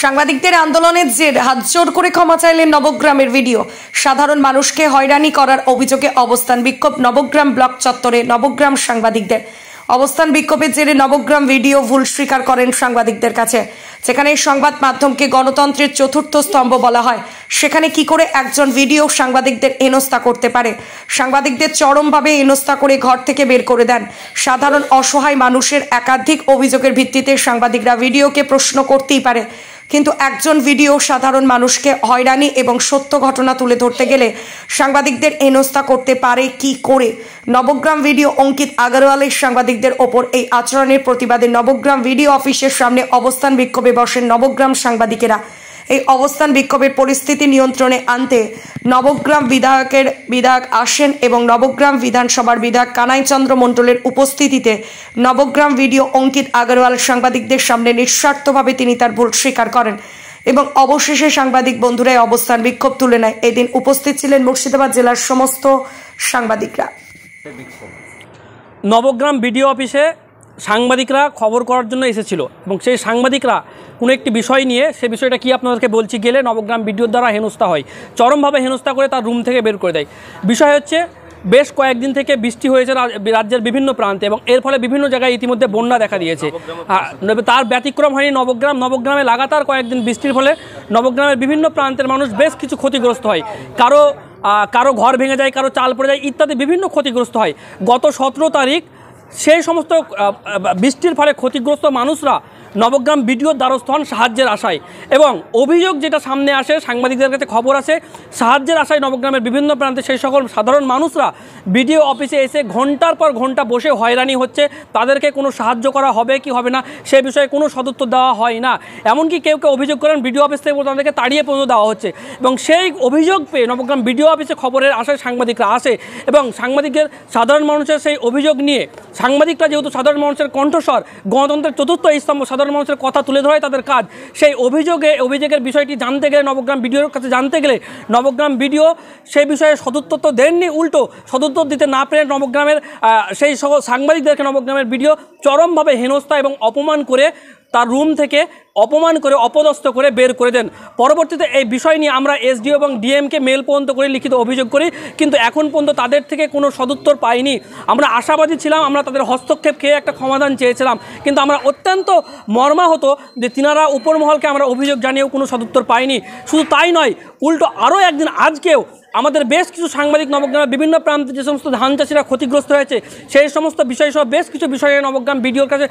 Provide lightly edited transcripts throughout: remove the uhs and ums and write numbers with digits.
সাংবাদিকদের আন্দোলনের জের হাতজোড় করে ক্ষমা চাইলেন নবগ্রামের ভিডিও। সাধারণ মানুষকে হয়রানি করার অভিযোগে অবস্থান বিক্ষোভ নবগ্রাম ব্লক চত্বরে নবগ্রাম সাংবাদিকদের। অবস্থান বিক্ষোভের জেরে নবগ্রাম ভিডিও ভুল স্বীকার করেন সাংবাদিকদের কাছে। যেখানে সংবাদ মাধ্যমকে গণতন্ত্রের চতুর্থ স্তম্ভ বলা হয়, সেখানে কি করে একজন ভিডিও সাংবাদিকদের হেনস্থা করতে পারে? সাংবাদিকদের চরমভাবে হেনস্থা করে ঘর থেকে বের করে দেন। সাধারণ অসহায় মানুষের একাধিক অভিযোগের ভিত্তিতে সাংবাদিকরা ভিডিওকে প্রশ্ন করতেই পারে, কিন্তু একজন ভিডিও সাধারণ মানুষকে হয়রানি এবং সত্য ঘটনা তুলে ধরতে গেলে সাংবাদিকদের হেনস্থা করতে পারে কি করে? নবগ্রাম ভিডিও অঙ্কিত আগরওয়ালের সাংবাদিকদের ওপর এই আচরণের প্রতিবাদে নবগ্রাম ভিডিও অফিসের সামনে অবস্থান বিক্ষোভে বসেন নবগ্রাম সাংবাদিকেরা। এই অবস্থান বিক্ষোভের পরিস্থিতি নিয়ন্ত্রণে আনতে নবগ্রাম বিধায়ক আসেন এবং নবগ্রাম বিধানসভার বিধায়ক কানাই চন্দ্র মণ্ডলের উপস্থিতিতে নবগ্রাম ভিডিও অঙ্কিত আগরওয়াল সাংবাদিকদের সামনে নিঃস্বার্থভাবে তিনি তার ভুল স্বীকার করেন এবং অবশেষে সাংবাদিক বন্ধুরাই অবস্থান বিক্ষোভ তুলে নেয়। এদিন উপস্থিত ছিলেন মুর্শিদাবাদ জেলার সমস্ত সাংবাদিকরা। নবগ্রাম ভিডিও অফিসে সাংবাদিকরা খবর করার জন্য এসেছিল এবং সেই সাংবাদিকরা কোনো একটি বিষয় নিয়ে, সে বিষয়টা কি আপনাদেরকে বলছি, গেলে নবগ্রাম ভিডিওর দ্বারা হেনস্থা হয়, চরমভাবে হেনস্থা করে তার রুম থেকে বের করে দেয়। বিষয় হচ্ছে, বেশ কয়েকদিন থেকে বৃষ্টি হয়েছে রাজ্যের বিভিন্ন প্রান্তে এবং এর ফলে বিভিন্ন জায়গায় ইতিমধ্যে বন্যা দেখা দিয়েছে। তার ব্যতিক্রম হয়নি নবগ্রামে লাগাতার কয়েকদিন বৃষ্টির ফলে নবগ্রামের বিভিন্ন প্রান্তের মানুষ বেশ কিছু ক্ষতিগ্রস্ত হয়। কারো ঘর ভেঙে যায়, কারো চাল পড়ে যায় ইত্যাদি বিভিন্ন ক্ষতিগ্রস্ত হয়। গত 17 তারিখ সেই সমস্ত বৃষ্টির ফলে ক্ষতিগ্রস্ত মানুষরা নবগ্রাম ভিডিওর দ্বারস্থ হন সাহায্যের আশায়, এবং অভিযোগ যেটা সামনে আসে, সাংবাদিকদের কাছে খবর আসে, সাহায্যের আশায় নবগ্রামের বিভিন্ন প্রান্তে সেই সকল সাধারণ মানুষরা ভিডিও অফিসে এসে ঘন্টার পর ঘন্টা বসে হয়রানি হচ্ছে। তাদেরকে কোনো সাহায্য করা হবে কি হবে না সে বিষয়ে কোনো সদুত্তর দেওয়া হয় না। এমনকি কেউ অভিযোগ করেন ভিডিও অফিস থেকে তাদেরকে তাড়িয়ে পর্যন্ত দেওয়া হচ্ছে, এবং সেই অভিযোগ পেয়ে নবগ্রাম ভিডিও অফিসে খবরের আশায় সাংবাদিকরা আসে এবং সাংবাদিকদের সাধারণ মানুষের সেই অভিযোগ নিয়ে, সাংবাদিকরা যেহেতু সাধারণ মানুষের কণ্ঠস্বর, গণতন্ত্রের চতুর্থ স্তম্ভ, সাধারণ মানুষের কথা তুলে ধরাই তাদের কাজ, সেই অভিযোগের বিষয়টি জানতে গেলে, নবগ্রাম ভিডিওর কাছে জানতে গেলে নবগ্রাম ভিডিও সেই বিষয়ে সদুত্তর তো দেননি, উল্টো সদুত্তর দিতে না পেরে নবগ্রামের সেই সকল সাংবাদিকদেরকে নবগ্রামের ভিডিও চরমভাবে হেনস্থা এবং অপমান করে তার রুম থেকে অপদস্থ করে বের করে দেন। পরবর্তীতে এই বিষয় নিয়ে আমরা এসডিও এবং ডিএমকে মেল পর্যন্ত করে লিখিত অভিযোগ করি, কিন্তু এখন পর্যন্ত তাদের থেকে কোনো সদুত্তর পাইনি। আমরা আশাবাদী ছিলাম, আমরা তাদের হস্তক্ষেপ খেয়ে একটা সমাধান চেয়েছিলাম, কিন্তু আমরা অত্যন্ত মর্মাহত যে তিনারা উপরমহলকে আমরা অভিযোগ জানিয়েও কোনো সদুত্তর পাইনি। শুধু তাই নয়, উল্টো আরও একদিন আজকেও আমাদের বেশ কিছু সাংবাদিক নবগ্রামের বিভিন্ন প্রান্তে যে সমস্ত ধান চাষিরা ক্ষতিগ্রস্ত হয়েছে সেই সমস্ত বিষয়সহ বেশ কিছু বিষয়ে নবগ্রাম ভিডিওর কাছে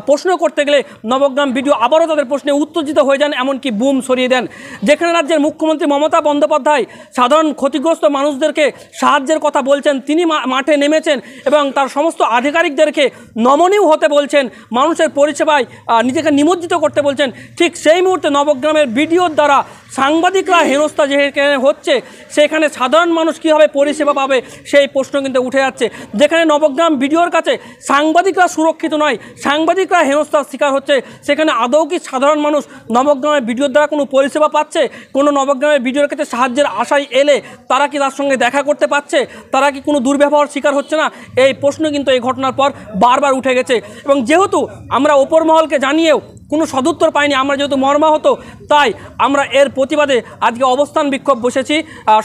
প্রশ্ন করতে গেলে নবগ্রাম ভিডিও আবারও তাদের প্রশ্নে উত্তেজিত হয়ে যান, এমনকি বুম সরিয়ে দেন। যেখানে রাজ্যের মুখ্যমন্ত্রী মমতা বন্দ্যোপাধ্যায় সাধারণ ক্ষতিগ্রস্ত মানুষদেরকে সাহায্যের কথা বলছেন, তিনি মাঠে নেমেছেন এবং তার সমস্ত আধিকারিকদেরকে নমনীয় হতে বলছেন, মানুষের পরিষেবায় নিজেকে নিমজ্জিত করতে বলছেন। ঠিক সেই মুহূর্তে নবগ্রামের ভিডিওর দ্বারা সাংবাদিকরা হেনস্থা যেখানে হচ্ছে, সেখানে সাধারণ মানুষ কীভাবে পরিষেবা পাবে সেই প্রশ্ন কিন্তু উঠে যাচ্ছে। যেখানে নবগ্রাম ভিডিওর কাছে সাংবাদিকরা সুরক্ষিত নয়, সাংবাদিকরা হেনস্থার শিকার হচ্ছে, সেখানে আদৌ কি সাধারণ মানুষ নবগ্রামের ভিডিওর দ্বারা কোনো পরিষেবা পাচ্ছে? কোনো নবগ্রামের ভিডিওর কাছে সাহায্যের আশায় এলে তারা কি তার সঙ্গে দেখা করতে পারছে? তারা কি কোনো দুর্ব্যবহার শিকার হচ্ছে না? এই প্রশ্ন কিন্তু এই ঘটনার পর বারবার উঠে গেছে, এবং যেহেতু আমরা ওপরমহলকে জানিয়েও কোনো সদুত্তর পাইনি, আমরা যেহেতু মর্মাহত, তাই আমরা এর প্রতিবাদে আজকে অবস্থান বিক্ষোভ বসেছি।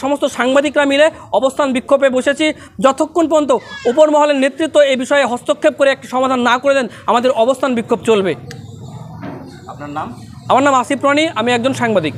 সমস্ত সাংবাদিকরা মিলে অবস্থান বিক্ষোভে বসেছি। যতক্ষণ পর্যন্ত উপরমহলের নেতৃত্ব এই বিষয়ে হস্তক্ষেপ করে একটি সমাধান না করে দেন, আমাদের অবস্থান বিক্ষোভ চলবে। আপনার নাম? আমার নাম আসিফ রানী, আমি একজন সাংবাদিক।